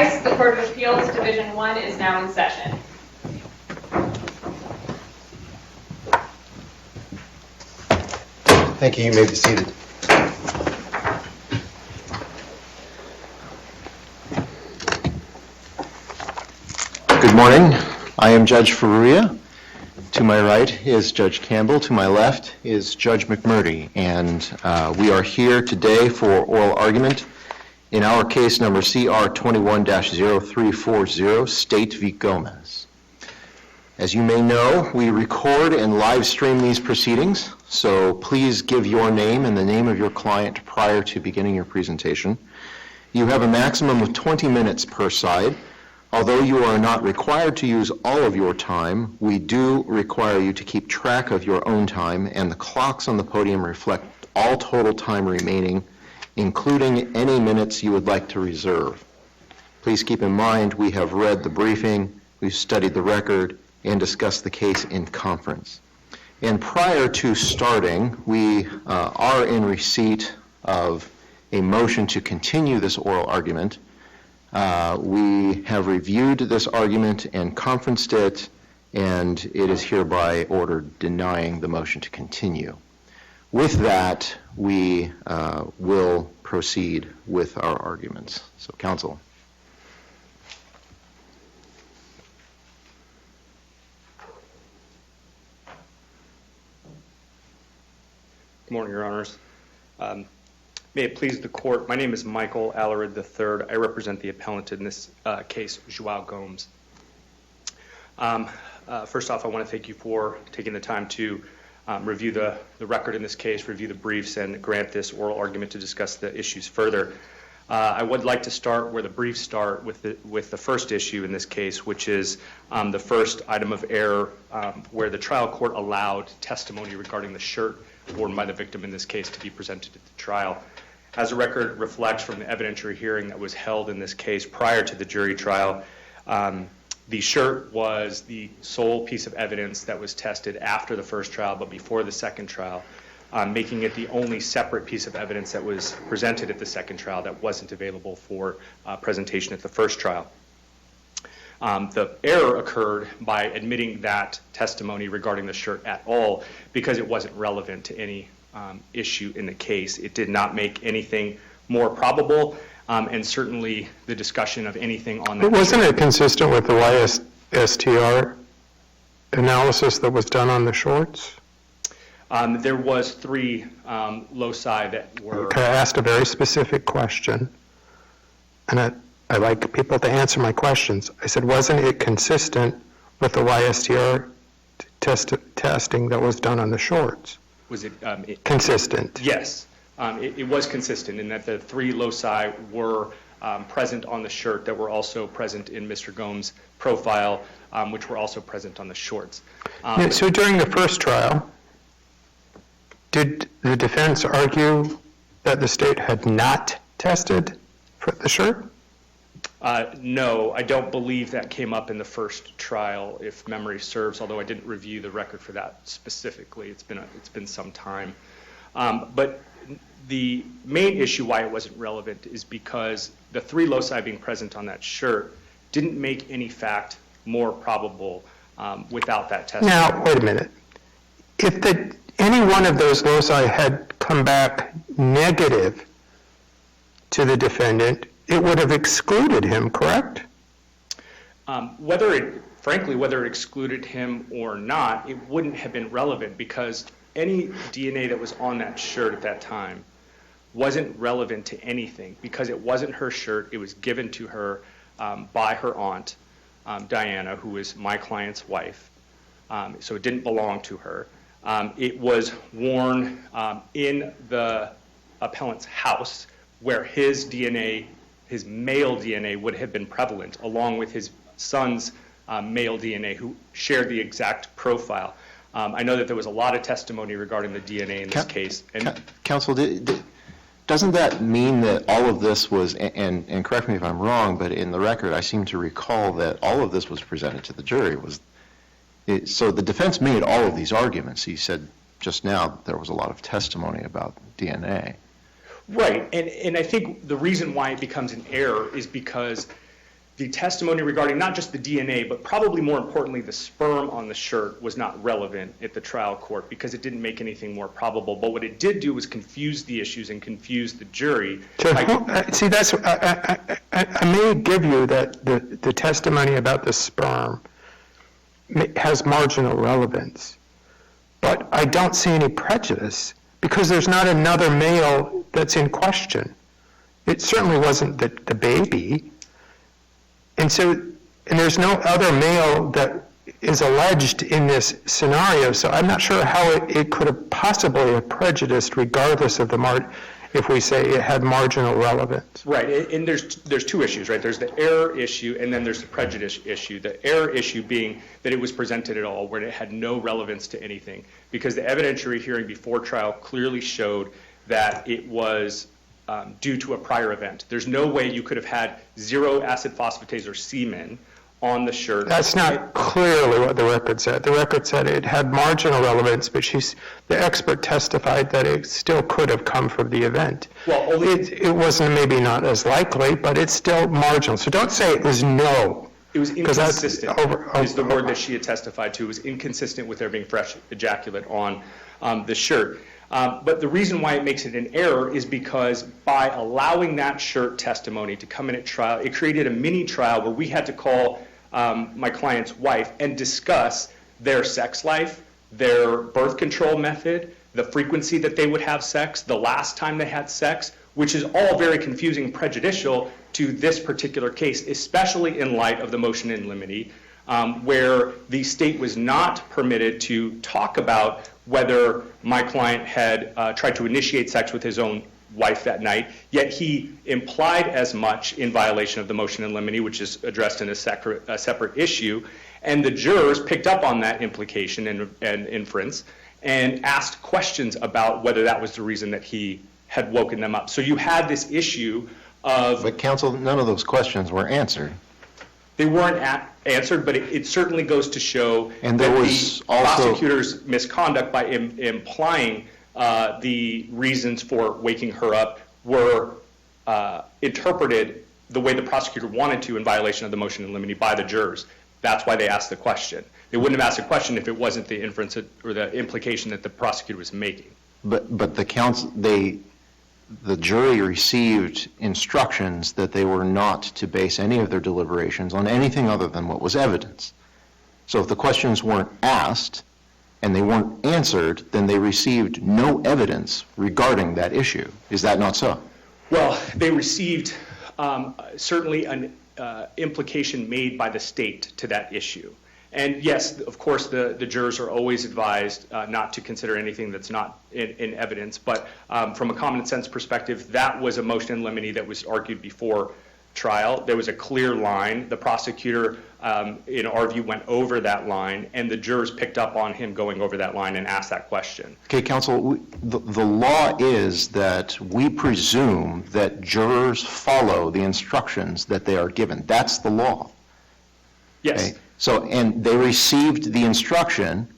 rise. The Court of Appeals, Division 1 is now in session. Thank you. You may be seated. Good morning. I am Judge Faruya. To my right is Judge Campbell. To my left is Judge McMurdy. And we are here today for oral argument in our case number CR21-0340, State v. Gomes. As you may know, we record and live stream these proceedings, so please give your name and the name of your client prior to beginning your presentation. You have a maximum of 20 minutes per side. Although you are not required to use all of your time, we do require you to keep track of your own time, and the clocks on the podium reflect all total time remaining, including any minutes you would like to reserve. Please keep in mind we have read the briefing, we've studied the record, and discussed the case in conference. And prior to starting, we are in receipt of a motion to continue this oral argument. We have reviewed this argument and conferenced it, and it is hereby ordered denying the motion to continue. With that, we will proceed with our arguments. So, counsel. Good morning, Your Honors. May it please the Court, my name is Michael Alarid III. I represent the appellant in this case, Joao Gomes. First off, I want to thank you for taking the time to review the record in this case, review the briefs, and grant this oral argument to discuss the issues further. I would like to start where the briefs start with the first issue in this case, which is the first item of error where the trial court allowed testimony regarding the shirt worn by the victim in this case to be presented at the trial. As the record reflects from the evidentiary hearing that was held in this case prior to the jury trial, the shirt was the sole piece of evidence that was tested after the first trial but before the second trial, making it the only separate piece of evidence that was presented at the second trial that wasn't available for presentation at the first trial. The error occurred by admitting that testimony regarding the shirt at all because it wasn't relevant to any issue in the case. It did not make anything more probable, and certainly the discussion of anything on that. Wasn't it consistent with the YSTR analysis that was done on the shorts? There was three loci that were... Okay, I asked a very specific question, and I like people to answer my questions. I said, wasn't it consistent with the YSTR testing that was done on the shorts? Was it... consistent? Yes. It was consistent in that the three loci were present on the shirt that were also present in Mr. Gomes' profile, which were also present on the shorts. So during the first trial, did the defense argue that the state had not tested for the shirt? No, I don't believe that came up in the first trial, if memory serves, although I didn't review the record for that specifically. It's been some time. But the main issue why it wasn't relevant is because the three loci being present on that shirt didn't make any fact more probable without that testing. Now, wait a minute. If any one of those loci had come back negative to the defendant, it would have excluded him, correct? Frankly, whether it excluded him or not, it wouldn't have been relevant because any DNA that was on that shirt at that time wasn't relevant to anything because it wasn't her shirt. It was given to her by her aunt, Diana, who is my client's wife. So it didn't belong to her. It was worn in the appellant's house where his DNA, his male DNA, would have been prevalent, along with his son's male DNA, who shared the exact profile. I know that there was a lot of testimony regarding the DNA in this case. Counsel, doesn't that mean that all of this was, and correct me if I'm wrong, but in the record I seem to recall that all of this was presented to the jury. So the defense made all of these arguments. He said just now there was a lot of testimony about DNA. Right, and I think the reason why it becomes an error is because the testimony regarding not just the DNA, but probably more importantly, the sperm on the shirt was not relevant at the trial court because it didn't make anything more probable. But what it did do was confuse the issues and confuse the jury. See, that's, I may give you that the testimony about the sperm has marginal relevance, but I don't see any prejudice because there's not another male that's in question. It certainly wasn't the baby. And there's no other male that is alleged in this scenario, so I'm not sure how it could have possibly have prejudiced regardless of if we say it had marginal relevance. Right, and there's two issues, right? There's the error issue and then there's the prejudice issue. The error issue being that it was presented at all where it had no relevance to anything because the evidentiary hearing before trial clearly showed that it was due to a prior event. There's no way you could have had 0 acid phosphatase or semen on the shirt. That's not clearly what the record said. The record said it had marginal relevance, but the expert testified that it still could have come from the event. Well, it wasn't maybe not as likely, but it's still marginal. So don't say it was no. It was inconsistent, is the word that she had testified to. It was inconsistent with there being fresh ejaculate on the shirt. But the reason why it makes it an error is because by allowing that shirt testimony to come in at trial, it created a mini trial where we had to call my client's wife and discuss their sex life, their birth control method, the frequency that they would have sex, the last time they had sex, which is all very confusing and prejudicial to this particular case, especially in light of the motion in limine, where the state was not permitted to talk about whether my client had tried to initiate sex with his own wife that night, yet he implied as much in violation of the motion in limine, which is addressed in a separate issue, and the jurors picked up on that implication and inference and asked questions about whether that was the reason that he had woken them up. So you had this issue of... But counsel, none of those questions were answered. They weren't answered, but it certainly goes to show and there that was the prosecutor's misconduct by implying the reasons for waking her up were interpreted the way the prosecutor wanted to in violation of the motion in limine by the jurors. That's why they asked the question. They wouldn't have asked the question if it wasn't the inference or the implication that the prosecutor was making. But the jury received instructions that they were not to base any of their deliberations on anything other than what was evidence. So if the questions weren't asked and they weren't answered, then they received no evidence regarding that issue. Is that not so? Well, they received certainly an implication made by the state to that issue. And yes, of course, the jurors are always advised not to consider anything that's not in evidence, but from a common sense perspective, that was a motion in limine that was argued before trial. There was a clear line. The prosecutor, in our view, went over that line, and the jurors picked up on him going over that line and asked that question. Okay, counsel, the law is that we presume that jurors follow the instructions that they are given. That's the law. Yes. Okay? So, and they received the instruction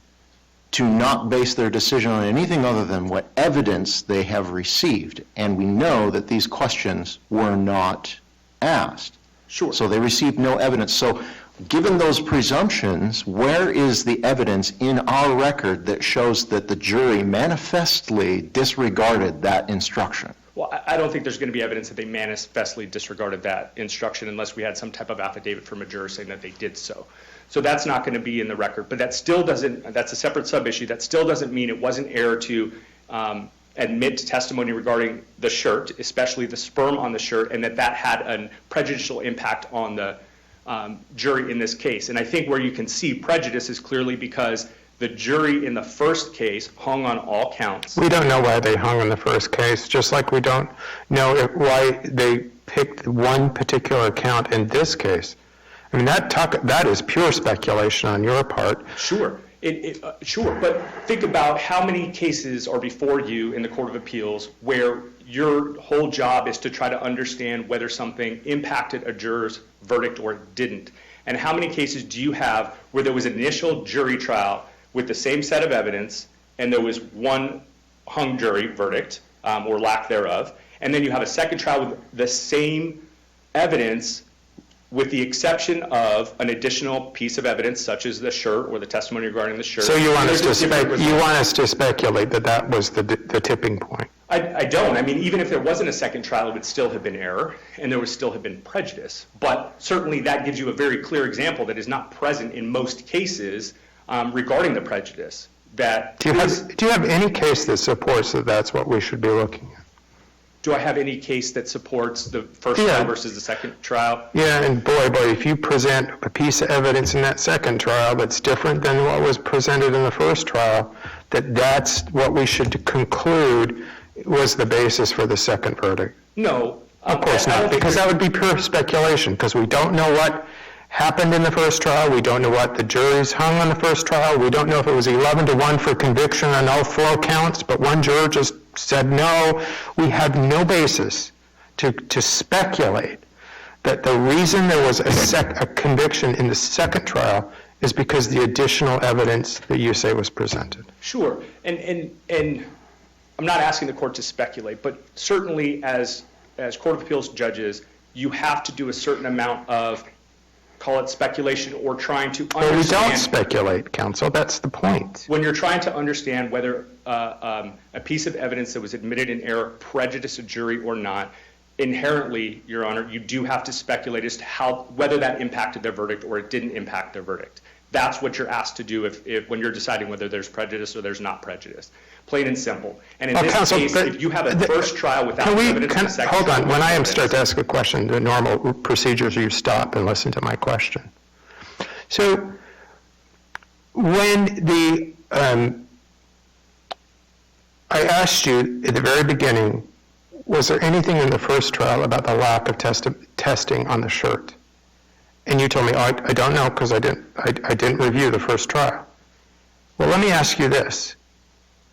to not base their decision on anything other than what evidence they have received. And we know that these questions were not asked. Sure. So they received no evidence. So given those presumptions, where is the evidence in our record that shows that the jury manifestly disregarded that instruction? Well, I don't think there's going to be evidence that they manifestly disregarded that instruction unless we had some type of affidavit from a juror saying that they did so. So that's not going to be in the record. But that still doesn't, that's a separate sub-issue. That still doesn't mean it wasn't error to admit testimony regarding the shirt, especially the sperm on the shirt, and that had a prejudicial impact on the jury in this case. And I think where you can see prejudice is clearly because the jury in the first case hung on all counts. We don't know why they hung on the first case, just like we don't know why they picked one particular count in this case. I mean, that is pure speculation on your part. Sure. Sure, but think about how many cases are before you in the Court of Appeals where your whole job is to try to understand whether something impacted a juror's verdict or it didn't. And how many cases do you have where there was an initial jury trial with the same set of evidence and there was one hung jury verdict or lack thereof, and then you have a second trial with the same evidence with the exception of an additional piece of evidence such as the shirt or the testimony regarding the shirt. So you want us There's a different result. to speculate that that was the tipping point? I don't. I mean, even if there wasn't a second trial, it would still have been error, and there would still have been prejudice. But certainly that gives you a very clear example that is not present in most cases regarding the prejudice. That Do you have any case that supports that that's what we should be looking at? Do I have any case that supports the first Yeah. trial versus the second trial? Yeah, and boy, if you present a piece of evidence in that second trial that's different than what was presented in the first trial, that's what we should conclude was the basis for the second verdict. No. Of course I don't not, think because that would be pure speculation, because we don't know what happened in the first trial, we don't know what the juries hung on the first trial, we don't know if it was 11-1 for conviction on all 4 counts, but one juror just said no. We have no basis to speculate that the reason there was a conviction in the second trial is because the additional evidence that you say was presented. Sure. And I'm not asking the court to speculate, but certainly as Court of Appeals judges, you have to do a certain amount of, call it speculation, or trying to understand. Well, we don't speculate, counsel. That's the point. When you're trying to understand whether a piece of evidence that was admitted in error prejudiced a jury or not, inherently, Your Honor, you do have to speculate as to whether that impacted their verdict or it didn't impact their verdict. That's what you're asked to do when you're deciding whether there's prejudice or there's not prejudice. Plain and simple. And in this counsel, case, if you have a first trial without evidence in the second hold trial. on, when I start to ask a question, the normal procedures are you stop and listen to my question. So when I asked you at the very beginning, was there anything in the first trial about the lack of testing on the shirt? And you told me, I don't know because I didn't review the first trial. Well, let me ask you this.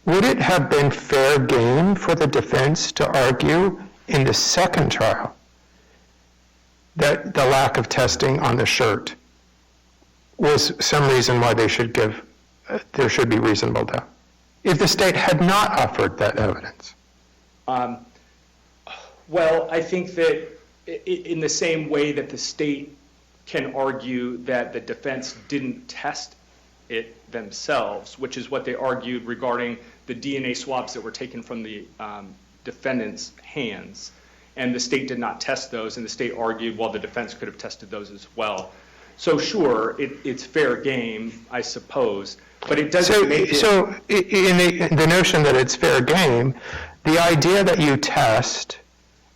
Would it have been fair game for the defense to argue in the second trial that the lack of testing on the shirt was some reason why there should be reasonable doubt, if the state had not offered that evidence? Well, I think that in the same way that the state can argue that the defense didn't test it themselves, which is what they argued regarding the DNA swabs that were taken from the defendant's hands, and the state did not test those, and the state argued, well, the defense could have tested those as well. So sure, it's fair game, I suppose, but it doesn't make it... So in the notion that it's fair game, the idea that you test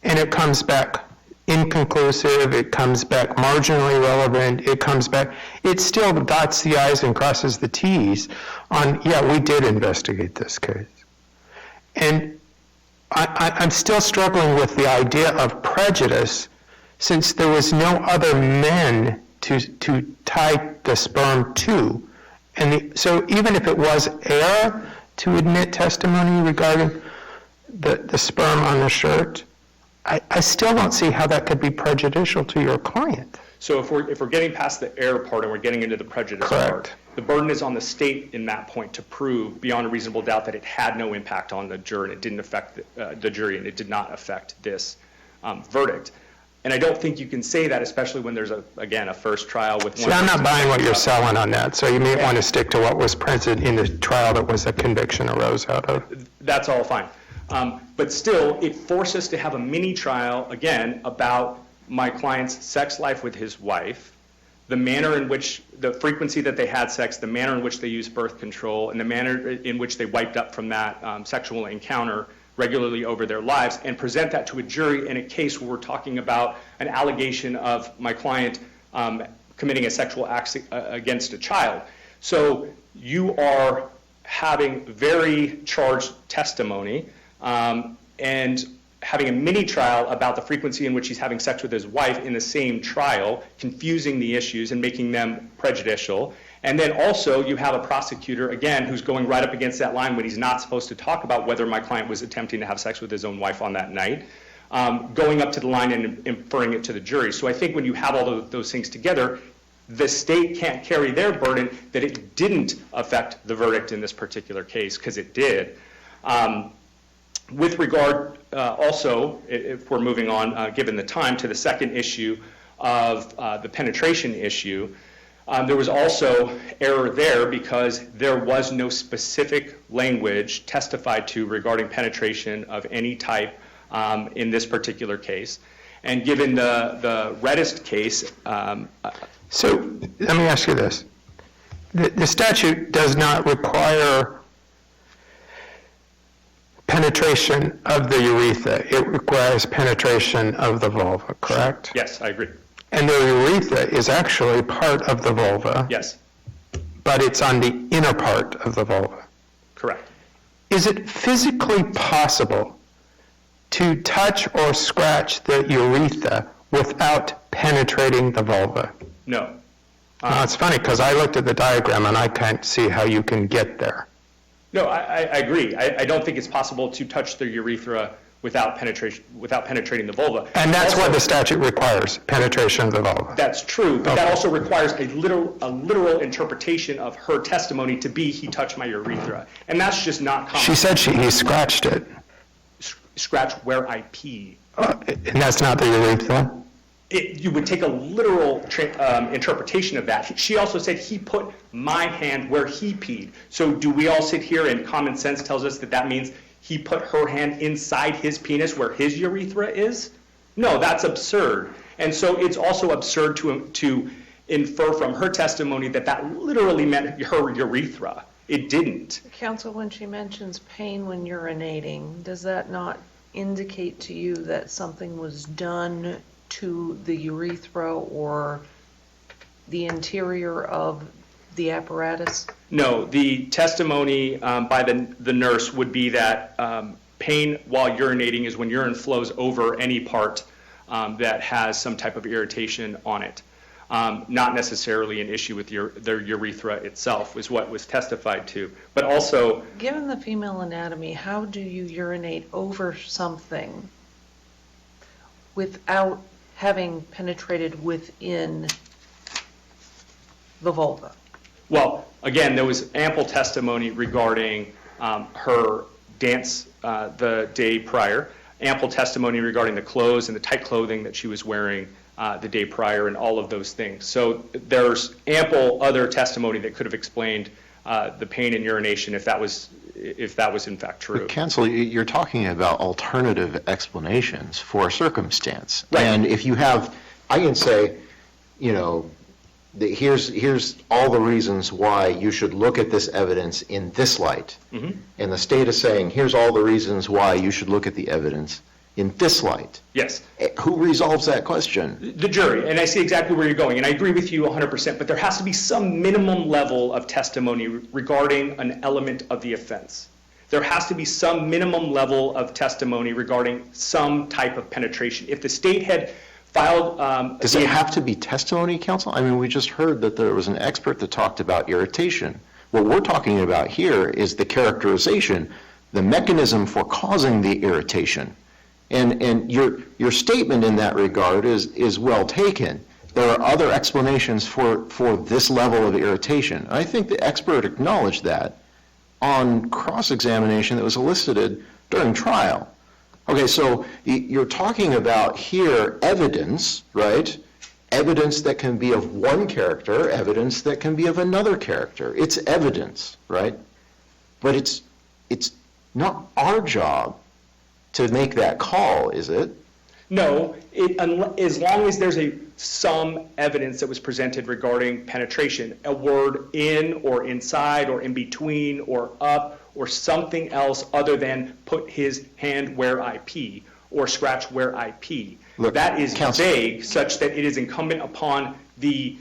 and it comes back inconclusive, it comes back marginally relevant, it still dots the I's and crosses the T's on, yeah, we did investigate this case. And I'm still struggling with the idea of prejudice since there was no other men to tie the sperm to. And so even if it was error to admit testimony regarding the sperm on the shirt, I still don't see how that could be prejudicial to your client. So if we're getting past the error part and we're getting into the prejudice part, the burden is on the state in that point to prove beyond a reasonable doubt that it had no impact on the jury and it didn't affect the jury and it did not affect this verdict. And I don't think you can say that, especially when there's, again, a first trial with one... See, I'm not buying what you're selling on that, so you may want to stick to what was present in the trial that was a conviction arose out of. That's all fine. But still, it forced us to have a mini trial, again, about my client's sex life with his wife, the manner in which, the frequency that they had sex, the manner in which they used birth control, and the manner in which they wiped up from that sexual encounter regularly over their lives, and present that to a jury in a case where we're talking about an allegation of my client committing a sexual act against a child. So you are having very charged testimony and having a mini trial about the frequency in which he's having sex with his wife in the same trial, confusing the issues and making them prejudicial. And then also you have a prosecutor, again, who's going right up against that line when he's not supposed to talk about whether my client was attempting to have sex with his own wife on that night, going up to the line and inferring it to the jury. So I think when you have all of those things together, the state can't carry their burden that it didn't affect the verdict in this particular case, because it did. With regard also, if we're moving on, given the time, to the second issue of the penetration issue, there was also error there because there was no specific language testified to regarding penetration of any type in this particular case. And given the Reddist case... So let me ask you this. The statute does not require penetration of the urethra. It requires penetration of the vulva, correct? Yes, I agree. And the urethra is actually part of the vulva. Yes, But it's on the inner part of the vulva. correct. Is it physically possible to touch or scratch the urethra without penetrating the vulva? No. It's funny because I looked at the diagram and I can't see how you can get there. No, I agree. I don't think it's possible to touch the urethra without penetrating the vulva. And that's what Also, the statute requires, penetration of the vulva. That's true, but that Okay. also requires a literal interpretation of her testimony to be, he touched my urethra. And that's just not common. She said he scratched it, Scratch where I pee. and that's not the urethra? You would take a literal interpretation of that. She also said he put my hand where he peed. So do we all sit here and common sense tells us that that means he put her hand inside his penis where his urethra is? No, that's absurd. And so it's also absurd to infer from her testimony that that literally meant her urethra. It didn't. Counsel, when she mentions pain when urinating, does that not indicate to you that something was done to the urethra or the interior of the apparatus? No, the testimony by the nurse would be that pain while urinating is when urine flows over any part that has some type of irritation on it. Not necessarily an issue with their urethra itself, is what was testified to. But also... Given the female anatomy, how do you urinate over something without having penetrated within the vulva? Well, again, there was ample testimony regarding her dance the day prior, ample testimony regarding the clothes and the tight clothing that she was wearing the day prior and all of those things. So there's ample other testimony that could have explained the pain and urination if that was in fact true. But counsel, you're talking about alternative explanations for a circumstance. Right. And if you have, I can say, here's all the reasons why you should look at this evidence in this light. Mm-hmm. And the state is saying, here's all the reasons why you should look at the evidence in this light. Yes. Who resolves that question? The jury, and I see exactly where you're going, and I agree with you 100%, but there has to be some minimum level of testimony regarding an element of the offense. There has to be some minimum level of testimony regarding some type of penetration. If the state had filed... Does it have to be testimony, counsel? I mean, we just heard that there was an expert that talked about irritation. What we're talking about here is the characterization, the mechanism for causing the irritation. And your statement in that regard is well taken. There are other explanations for this level of irritation. I think the expert acknowledged that on cross-examination that was elicited during trial. Okay, so you're talking about here evidence, right? Evidence that can be of one character, evidence that can be of another character. It's evidence, right? But it's not our job to make that call, is it? No, as long as there's some evidence that was presented regarding penetration, a word in or inside or in between or up or something else other than put his hand where I pee or scratch where I pee. Look, that is counsel, vague such that it is incumbent upon the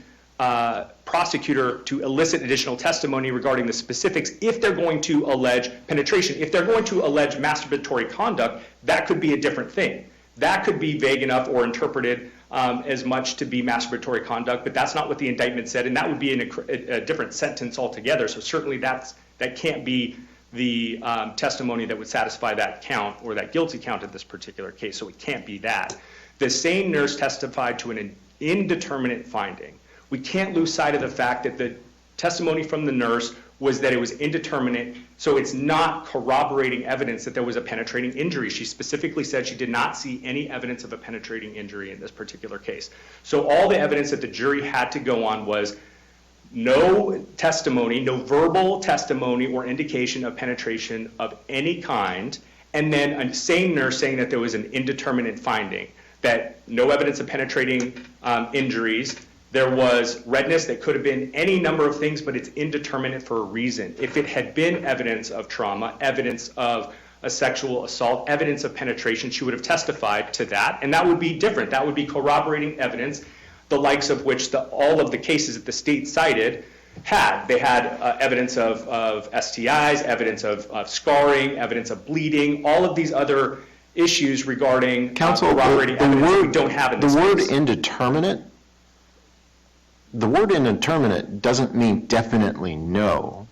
prosecutor to elicit additional testimony regarding the specifics if they're going to allege penetration. If they're going to allege masturbatory conduct, that could be a different thing. That could be vague enough or interpreted as much to be masturbatory conduct, but that's not what the indictment said, and that would be a different sentence altogether. So certainly that can't be the testimony that would satisfy that count or that guilty count in this particular case, so it can't be that. The same nurse testified to an indeterminate finding. We can't lose sight of the fact that the testimony from the nurse was that it was indeterminate, so it's not corroborating evidence that there was a penetrating injury. She specifically said she did not see any evidence of a penetrating injury in this particular case. So all the evidence that the jury had to go on was no testimony, no verbal testimony or indication of penetration of any kind, and then a sane nurse saying that there was an indeterminate finding, that no evidence of penetrating injuries. There was redness that could have been any number of things, but it's indeterminate for a reason. If it had been evidence of trauma, evidence of a sexual assault, evidence of penetration, she would have testified to that, and that would be different. That would be corroborating evidence, the likes of which all of the cases that the state cited had. They had evidence of STIs, evidence of scarring, evidence of bleeding, all of these other issues regarding corroborating evidence that we don't have in this case. The word indeterminate doesn't mean definitely no.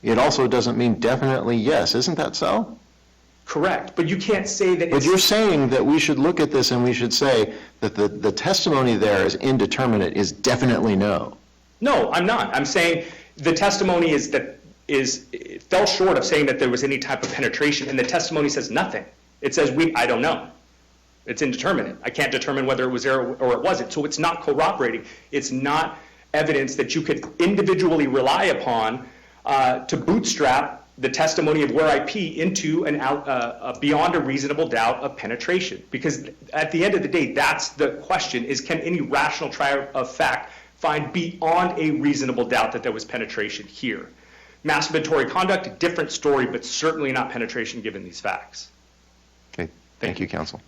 It also doesn't mean definitely yes. Isn't that so? Correct, but you can't say that But you're saying that we should look at this and we should say that the testimony there is indeterminate is definitely no. No, I'm not. I'm saying the testimony it fell short of saying that there was any type of penetration, and the testimony says nothing. It says, I don't know. It's indeterminate. I can't determine whether it was there or it wasn't. So it's not corroborating. It's not evidence that you could individually rely upon to bootstrap the testimony of where I pee into beyond a reasonable doubt of penetration. Because at the end of the day, that's the question, is can any rational trier of fact find beyond a reasonable doubt that there was penetration here? Masturbatory conduct, different story, but certainly not penetration given these facts. Okay, thank you, counsel.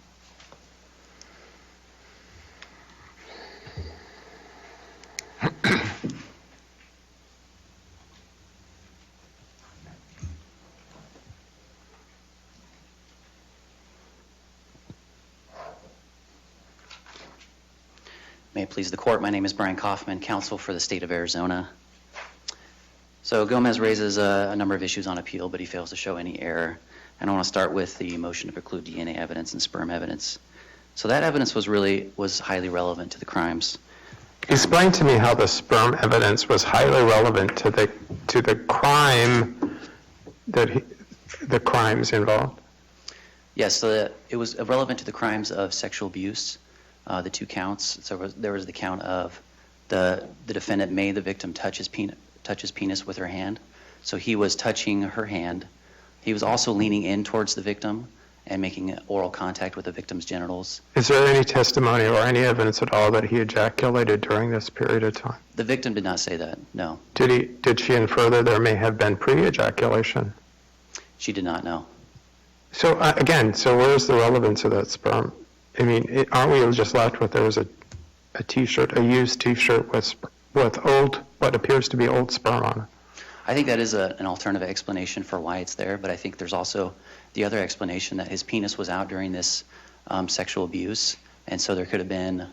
May it please the court, my name is Brian Kaufman, counsel for the state of Arizona. So Gomes raises a number of issues on appeal, but he fails to show any error. And I want to start with the motion to preclude DNA evidence and sperm evidence. So that evidence was highly relevant to the crimes. Explain to me how the sperm evidence was highly relevant to the crime the crimes involved. Yes, so it was relevant to the crimes of sexual abuse, the two counts. So there was the count of the defendant made the victim touch his penis with her hand. So he was touching her hand. He was also leaning in towards the victim and making oral contact with the victim's genitals. Is there any testimony or any evidence at all that he ejaculated during this period of time? The victim did not say that, no. Did she infer that there may have been pre-ejaculation? She did not know. So again, where's the relevance of that sperm? I mean, aren't we just left with there was a T-shirt, a used T-shirt with old, what appears to be old sperm on it? I think that is an alternative explanation for why it's there, but I think there's also the other explanation that his penis was out during this sexual abuse, and so there could have been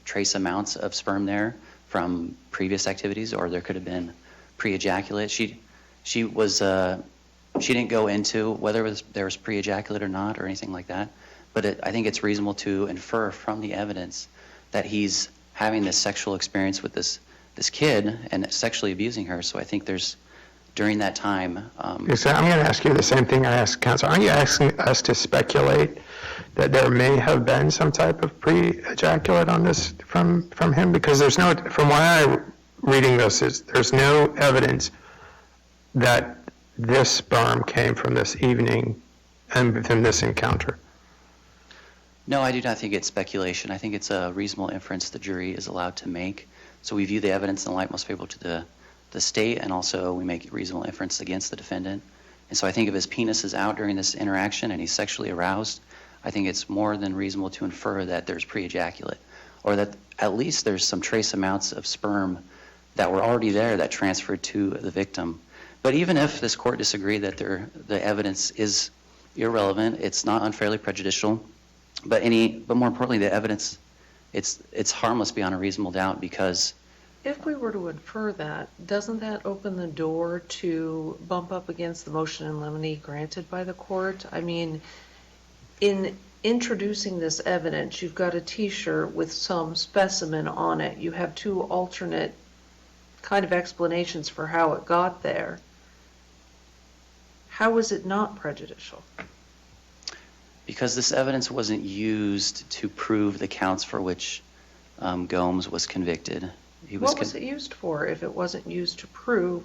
trace amounts of sperm there from previous activities, or there could have been pre-ejaculate. She didn't go into whether there was pre-ejaculate or not or anything like that, but I think it's reasonable to infer from the evidence that he's having this sexual experience with this kid and sexually abusing her. So I think there's, during that time... So I'm going to ask you the same thing I asked counsel. Aren't you asking us to speculate that there may have been some type of pre-ejaculate on this from him? Because there's no, from why I'm reading this, there's no evidence that this sperm came from this evening and from this encounter. No, I do not think it's speculation. I think it's a reasonable inference the jury is allowed to make. So we view the evidence in the light most favorable to the state, and also we make reasonable inference against the defendant. And so I think if his penis is out during this interaction and he's sexually aroused, I think it's more than reasonable to infer that there's pre-ejaculate, or that at least there's some trace amounts of sperm that were already there that transferred to the victim. But even if this court disagreed that the evidence is irrelevant, it's not unfairly prejudicial, but more importantly, the evidence, it's harmless beyond a reasonable doubt, because If we were to infer that, doesn't that open the door to bump up against the motion in limine granted by the court? I mean, in introducing this evidence, you've got a T-shirt with some specimen on it. You have two alternate kind of explanations for how it got there, how is it not prejudicial? Because this evidence wasn't used to prove the counts for which Gomes was convicted. What was it used for if it wasn't used to prove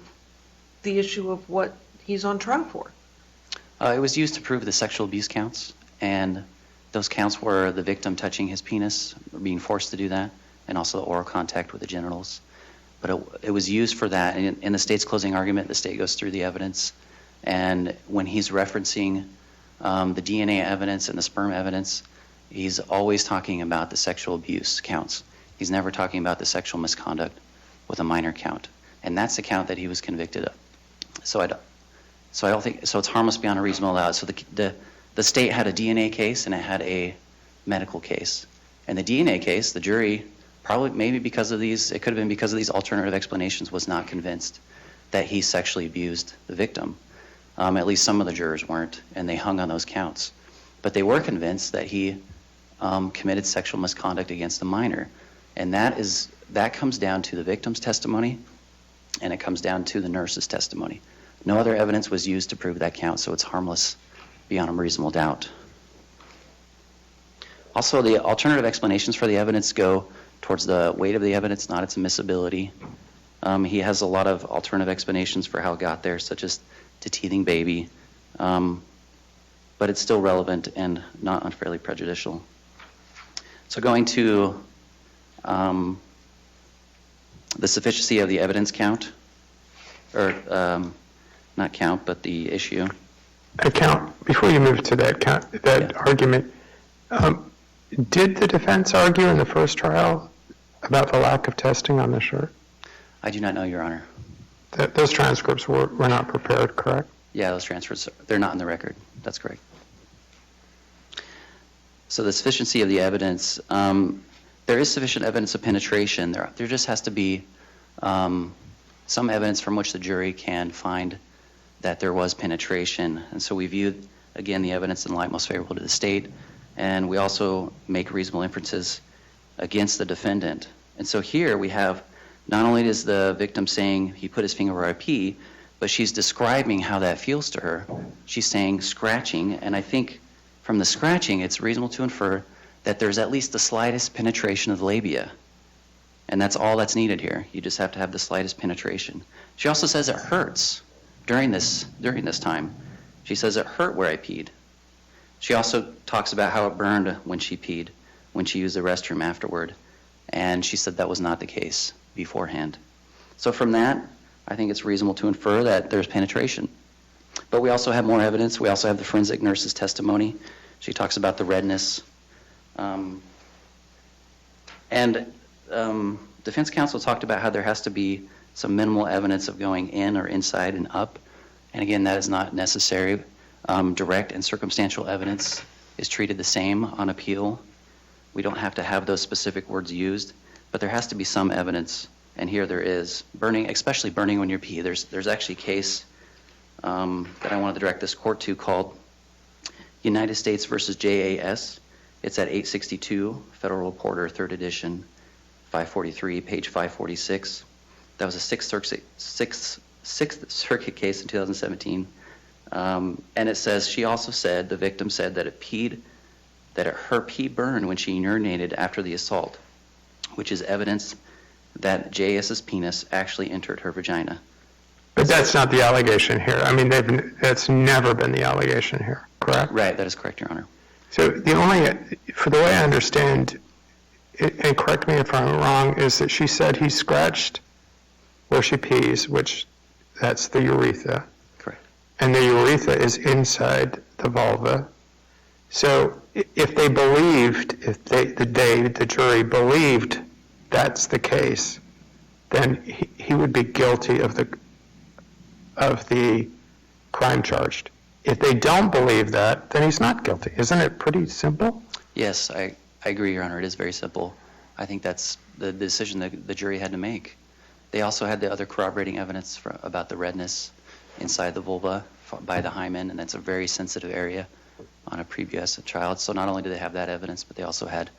the issue of what he's on trial for? It was used to prove the sexual abuse counts, and those counts were the victim touching his penis, or being forced to do that, and also the oral contact with the genitals. But it was used for that. And in the state's closing argument, the state goes through the evidence, and when he's referencing the DNA evidence and the sperm evidence, he's always talking about the sexual abuse counts. He's never talking about the sexual misconduct with a minor count. And that's the count that he was convicted of. So I don't think, so it's harmless beyond a reasonable doubt. So the state had a DNA case and it had a medical case. And the DNA case, the jury, probably maybe because of these, it could have been because of these alternative explanations, was not convinced that he sexually abused the victim. At least some of the jurors weren't, and they hung on those counts. But they were convinced that he committed sexual misconduct against the minor. And that comes down to the victim's testimony, and it comes down to the nurse's testimony. No other evidence was used to prove that count, so it's harmless beyond a reasonable doubt. Also, the alternative explanations for the evidence go towards the weight of the evidence, not its admissibility. He has a lot of alternative explanations for how it got there, such as the teething baby, but it's still relevant and not unfairly prejudicial. So going to the sufficiency of the evidence count, or not count, but the issue. Before you move to that argument, did the defense argue in the first trial about the lack of testing on the shirt? I do not know, Your Honor. Those transcripts were not prepared, correct? Yeah, those transfers, they're not in the record. That's correct. So the sufficiency of the evidence, there is sufficient evidence of penetration. There just has to be some evidence from which the jury can find that there was penetration. And so we viewed, again, the evidence in the light most favorable to the state, and we also make reasonable inferences against the defendant. And so here we have, not only is the victim saying he put his finger where I pee, but she's describing how that feels to her. She's saying scratching, and I think from the scratching, it's reasonable to infer that there's at least the slightest penetration of the labia. And that's all that's needed here. You just have to have the slightest penetration. She also says it hurts during this time. She says it hurt where I peed. She also talks about how it burned when she peed, when she used the restroom afterward. And she said that was not the case beforehand. So from that, I think it's reasonable to infer that there's penetration. But we also have more evidence. We also have the forensic nurse's testimony. She talks about the redness. Defense counsel talked about how there has to be some minimal evidence of going in or inside and up. And again, that is not necessary. Direct and circumstantial evidence is treated the same on appeal. We don't have to have those specific words used, but there has to be some evidence. And here there is. Burning, especially burning when you pee. There's actually a case that I wanted to direct this court to called United States versus JAS. It's at 862 Federal Reporter, 3rd edition, 543, page 546. That was a Sixth Circuit case in 2017. And it says, she also said, the victim said that her pee burned when she urinated after the assault, which is evidence that JS's penis actually entered her vagina. But that's not the allegation here. I mean, that's never been the allegation here, correct? Right, that is correct, Your Honor. So for the way I understand, and correct me if I'm wrong, is that she said he scratched where she pees, which that's the urethra. Correct. And the urethra is inside the vulva. So if the jury believed that's the case, then he would be guilty of the crime charged. If they don't believe that, then he's not guilty. Isn't it pretty simple? Yes, I agree, Your Honor. It is very simple. I think that's the decision that the jury had to make. They also had the other corroborating evidence about the redness inside the vulva by the hymen, and that's a very sensitive area on a prepubescent child. So not only do they have that evidence, but they also had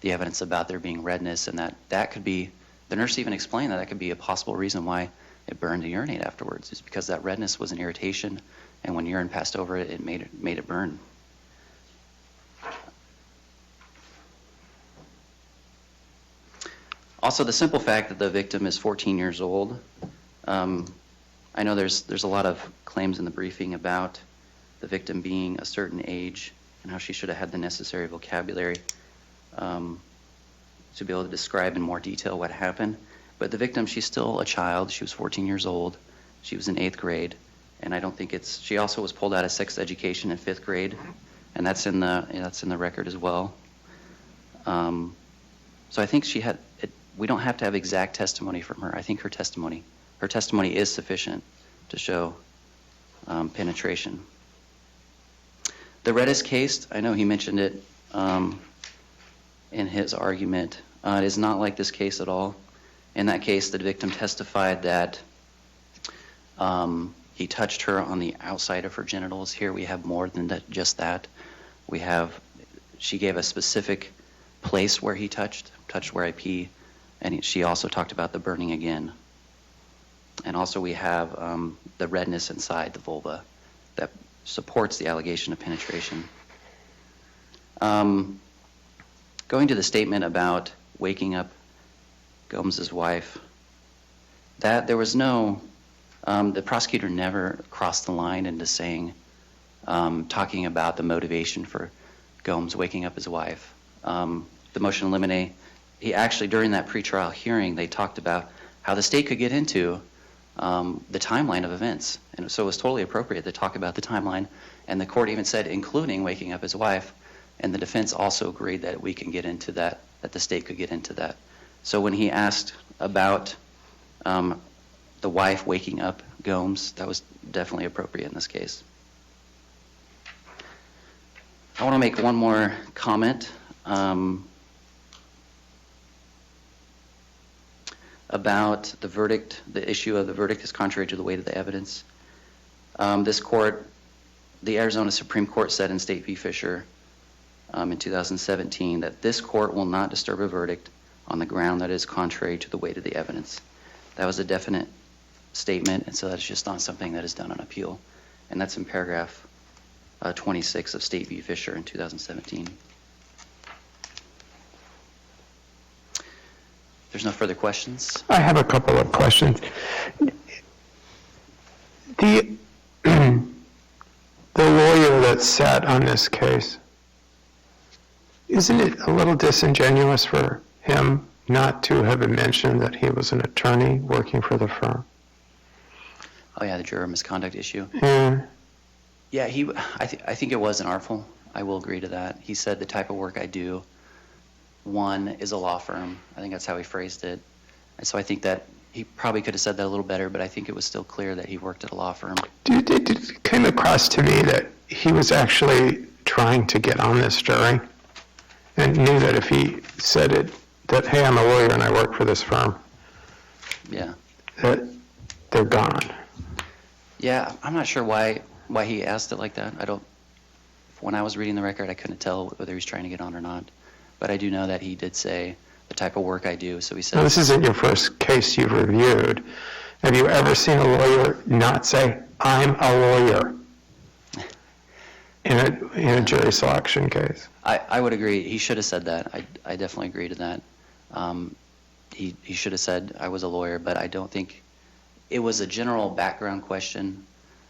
the evidence about there being redness, and that could be The nurse even explained that could be a possible reason why it burned to urinate afterwards, is because that redness was an irritation, and when urine passed over it, it made it burn. Also, the simple fact that the victim is 14 years old, I know there's a lot of claims in the briefing about the victim being a certain age and how she should have had the necessary vocabulary to be able to describe in more detail what happened. But the victim, she's still a child. She was 14 years old. She was in 8th grade. And I don't think she also was pulled out of sex education in 5th grade. And that's in the record as well. So I think we don't have to have exact testimony from her. I think her testimony is sufficient to show penetration. The Redis case, I know he mentioned it in his argument. It is not like this case at all. In that case, the victim testified that he touched her on the outside of her genitals. Here we have more than just that. She gave a specific place where he touched where I pee, and she also talked about the burning again. And also we have the redness inside the vulva that supports the allegation of penetration. Going to the statement about waking up Gomes' wife, that there was no, the prosecutor never crossed the line into saying, talking about the motivation for Gomes waking up his wife. The motion to eliminate, he actually, during that pretrial hearing, they talked about how the state could get into the timeline of events. And so it was totally appropriate to talk about the timeline. And the court even said, including waking up his wife. And the defense also agreed that we can get into that the state could get into that. So when he asked about the wife waking up Gomes, that was definitely appropriate in this case. I want to make one more comment about the verdict. The issue of the verdict is contrary to the weight of the evidence. This court, the Arizona Supreme Court, said in State v. Fisher in 2017 that this court will not disturb a verdict on the ground that is contrary to the weight of the evidence. That was a definite statement, and so that's just not something that is done on appeal. And that's in paragraph 26 of State v. Fisher in 2017. There's no further questions. I have a couple of questions. The lawyer that sat on this case, isn't it a little disingenuous for him not to have mentioned that he was an attorney working for the firm? Oh yeah, the juror misconduct issue. Yeah. Yeah, I think it was an artful. I will agree to that. He said the type of work I do, one, is a law firm. I think that's how he phrased it. And so I think that he probably could have said that a little better, but I think it was still clear that he worked at a law firm. It came across to me that he was actually trying to get on this jury and knew that if he said it, that, hey, I'm a lawyer and I work for this firm, Yeah. that they're gone. Yeah, I'm not sure why he asked it like that. When I was reading the record, I couldn't tell whether he was trying to get on or not. But I do know that he did say the type of work I do. So he said, Now, this isn't your first case you've reviewed. Have you ever seen a lawyer not say, I'm a lawyer, in a jury selection case? I would agree. He should have said that. I definitely agree to that. He should have said I was a lawyer, but I don't think it was a general background question,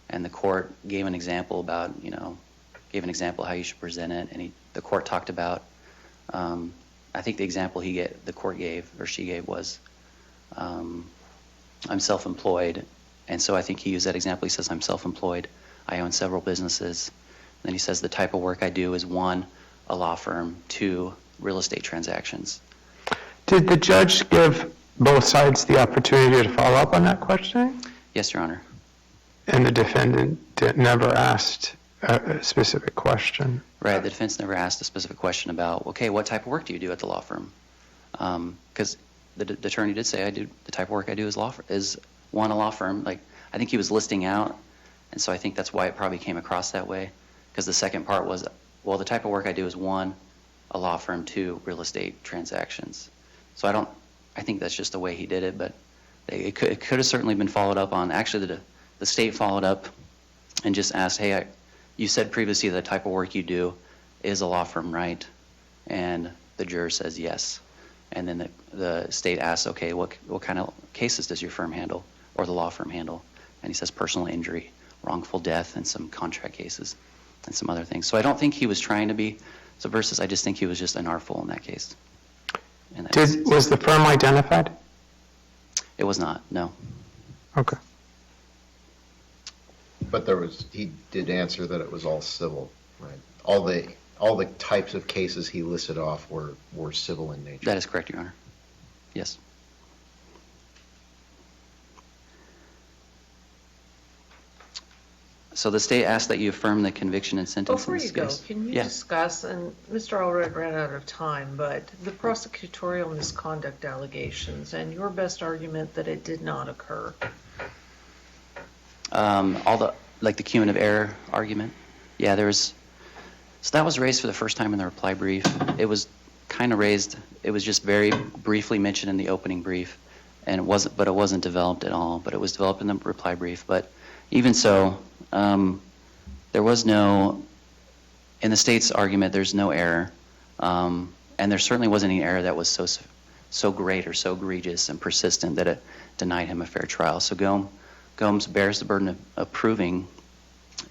and the court gave an example about, how you should present it, and the court talked about, I think the example the court gave, or she gave, was, I'm self-employed, and so I think he used that example. He says, I'm self-employed, I own several businesses. Then he says the type of work I do is, 1, a law firm, 2, real estate transactions. Did the judge give both sides the opportunity to follow up on that question? Yes, Your Honor. And the defendant never asked a specific question? Right, the defense never asked a specific question about, okay, what type of work do you do at the law firm? Because the attorney did say, the type of work I do is 1, a law firm. Like, I think he was listing out, and so I think that's why it probably came across that way. Because the second part was, well, the type of work I do is, 1, a law firm, 2, real estate transactions. So I think that's just the way he did it, but it could have certainly been followed up on. Actually, the state followed up and just asked, hey, you said previously the type of work you do is a law firm, right? And the juror says yes. And then the state asks, okay, what kind of cases does your firm handle or the law firm handle? And he says personal injury, wrongful death, and some contract cases and some other things. So I don't think he was trying to be subversive. I just think he was just unartful in that case. Was the firm identified? It was not, no. Okay. But he did answer that it was all civil, right? All the types of cases he listed off were civil in nature. That is correct, Your Honor. Yes. So the state asked that you affirm the conviction and sentence in Before this you go, case. can you Yeah. discuss, and Mr. Allred ran out of time, but the prosecutorial misconduct allegations and your best argument that it did not occur? Like the cumulative error argument? Yeah, so that was raised for the first time in the reply brief. It was kind of raised, it was just very briefly mentioned in the opening brief, and it wasn't developed at all, but it was developed in the reply brief. But even so, there was no, in the state's argument, there's no error, and there certainly wasn't any error that was so great or so egregious and persistent that it denied him a fair trial. So Gomes bears the burden of proving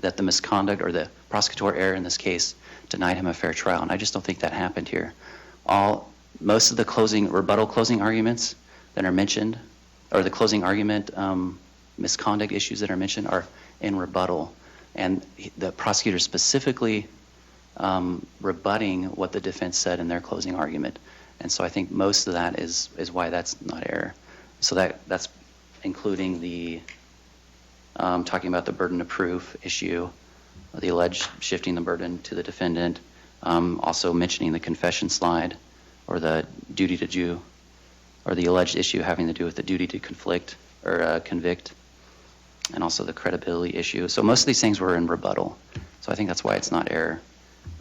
that the misconduct or the prosecutorial error in this case denied him a fair trial, and I just don't think that happened here. Most of the rebuttal closing arguments that are mentioned, or the closing argument misconduct issues that are mentioned, are in rebuttal, and the prosecutor specifically rebutting what the defense said in their closing argument. And so I think most of that is why that's not error. So that's including the talking about the burden of proof issue, the alleged shifting the burden to the defendant, also mentioning the confession slide, or the duty to do, or the alleged issue having to do with the duty to conflict or convict, and also the credibility issue. So most of these things were in rebuttal. So I think that's why it's not error.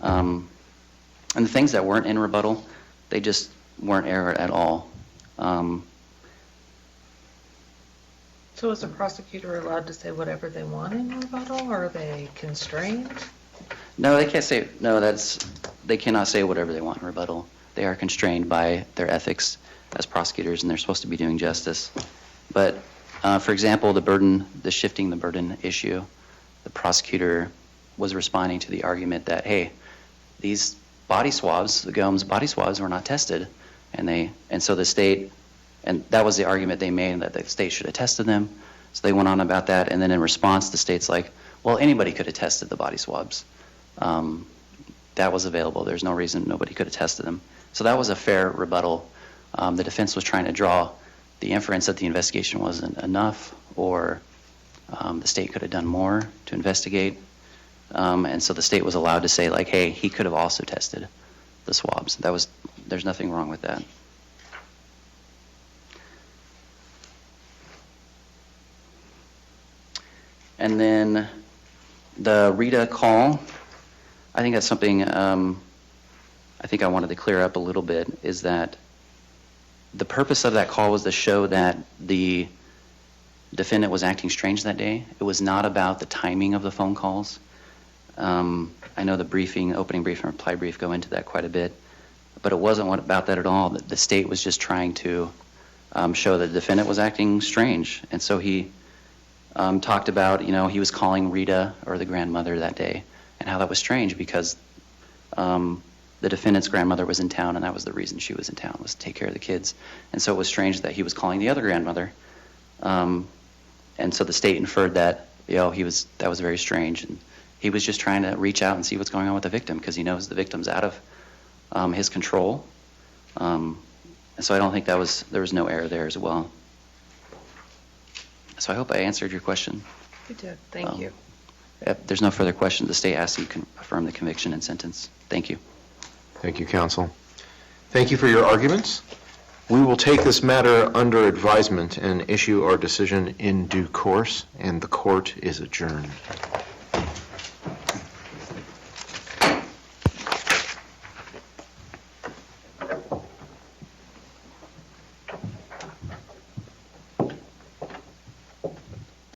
And the things that weren't in rebuttal, they just weren't error at all. So is the prosecutor allowed to say whatever they want in rebuttal, or are they constrained? No, they can't say, they cannot say whatever they want in rebuttal. They are constrained by their ethics as prosecutors, and they're supposed to be doing justice. But, for example, the shifting the burden issue, the prosecutor was responding to the argument that, hey, these body swabs, the Gomes body swabs, were not tested, and so the state, and that was the argument they made, that the state should have tested them. So they went on about that, and then in response, the state's like, well, anybody could have tested the body swabs. That was available. There's no reason nobody could have tested them. So that was a fair rebuttal. The defense was trying to draw the inference that the investigation wasn't enough, or the state could have done more to investigate. And so the state was allowed to say, like, hey, he could have also tested the swabs. There's nothing wrong with that. And then the Rita call, I think that's something I think I wanted to clear up a little bit, is that the purpose of that call was to show that the defendant was acting strange that day. It was not about the timing of the phone calls. I know the opening brief and reply brief go into that quite a bit, but it wasn't about that at all. The state was just trying to show that the defendant was acting strange. And so he talked about, he was calling Rita, or the grandmother, that day, and how that was strange because the defendant's grandmother was in town, and that was the reason she was in town, was to take care of the kids. And so it was strange that he was calling the other grandmother. And so the state inferred that, that was very strange. And he was just trying to reach out and see what's going on with the victim, because he knows the victim's out of his control. And so I don't think there was no error there as well. So I hope I answered your question. You did. Thank you. If there's no further questions, the state asks that you can affirm the conviction and sentence. Thank you. Thank you, counsel. Thank you for your arguments. We will take this matter under advisement and issue our decision in due course, and the court is adjourned.